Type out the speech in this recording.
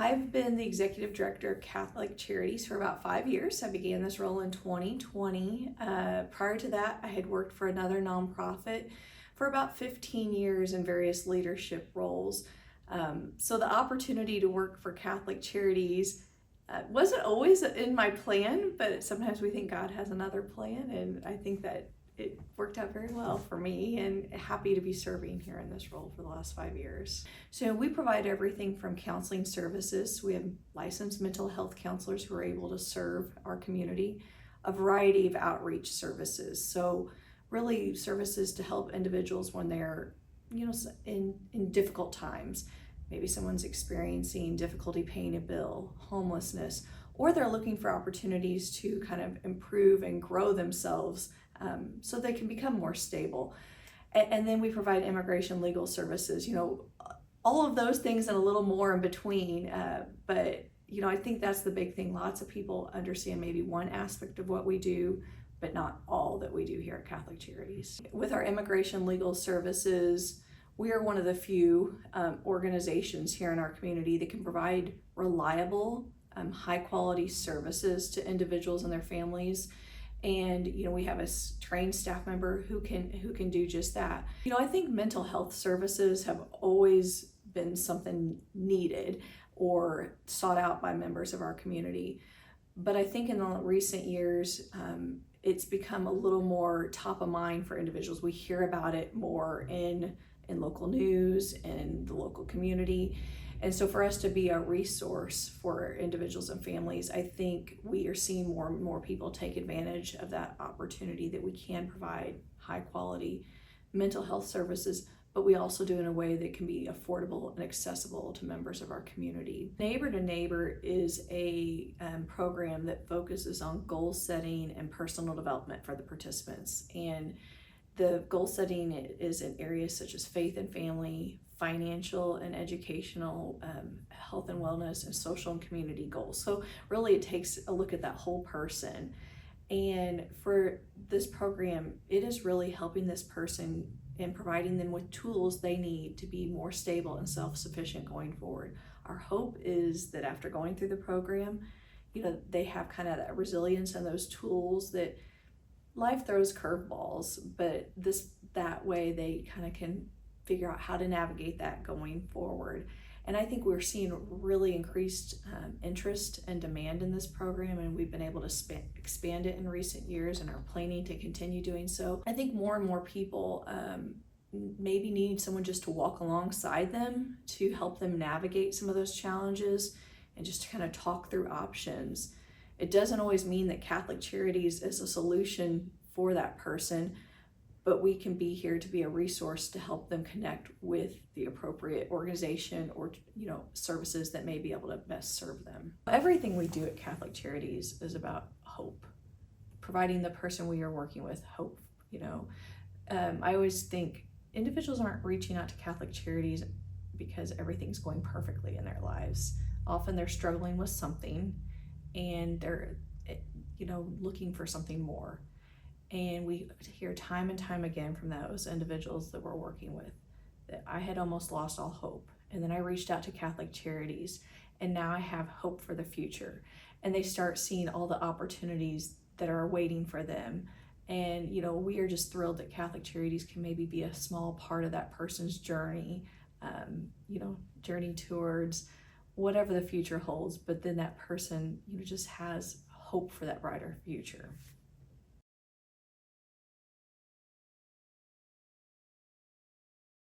I've been the Executive Director of Catholic Charities for about 5 years. I began this role in 2020. Prior to that, I had worked for another nonprofit for about 15 years in various leadership roles. So the opportunity to work for Catholic Charities wasn't always in my plan, but sometimes we think God has another plan, and I think that it worked out very well for me, and happy to be serving here in this role for the last 5 years. So we provide everything from counseling services. We have licensed mental health counselors who are able to serve our community, a variety of outreach services. So really services to help individuals when they're in difficult times. Maybe someone's experiencing difficulty paying a bill, homelessness, or they're looking for opportunities to kind of improve and grow themselves so they can become more stable. And then we provide immigration legal services, all of those things and a little more in between. But I think that's the big thing. Lots of people understand maybe one aspect of what we do, but not all that we do here at Catholic Charities. With our immigration legal services, we are one of the few organizations here in our community that can provide reliable, high quality services to individuals and their families. And we have a trained staff member who can do just that. I think mental health services have always been something needed or sought out by members of our community. But I think in the recent years, it's become a little more top of mind for individuals. We hear about it more in local news and the local community. And so for us to be a resource for individuals and families, I think we are seeing more and more people take advantage of that opportunity that we can provide high quality mental health services, but we also do it in a way that can be affordable and accessible to members of our community. Neighbor to Neighbor is a program that focuses on goal setting and personal development for the participants. And the goal setting is in areas such as faith and family, financial and educational, health and wellness, and social and community goals. So really it takes a look at that whole person. And for this program, it is really helping this person and providing them with tools they need to be more stable and self-sufficient going forward. Our hope is that after going through the program, they have kind of that resilience and those tools that life throws curveballs, but that way they kind of can figure out how to navigate that going forward. And I think we're seeing really increased interest and demand in this program, and we've been able to expand it in recent years and are planning to continue doing so. I think more and more people maybe need someone just to walk alongside them to help them navigate some of those challenges and just to kind of talk through options. It doesn't always mean that Catholic Charities is a solution for that person, but we can be here to be a resource to help them connect with the appropriate organization or services that may be able to best serve them. Everything we do at Catholic Charities is about hope, providing the person we are working with hope. I always think individuals aren't reaching out to Catholic Charities because everything's going perfectly in their lives. Often they're struggling with something and they're looking for something more. And we hear time and time again from those individuals that we're working with that I had almost lost all hope. And then I reached out to Catholic Charities, and now I have hope for the future. And they start seeing all the opportunities that are waiting for them. And, we are just thrilled that Catholic Charities can maybe be a small part of that person's journey, journey towards whatever the future holds. But then that person, just has hope for that brighter future.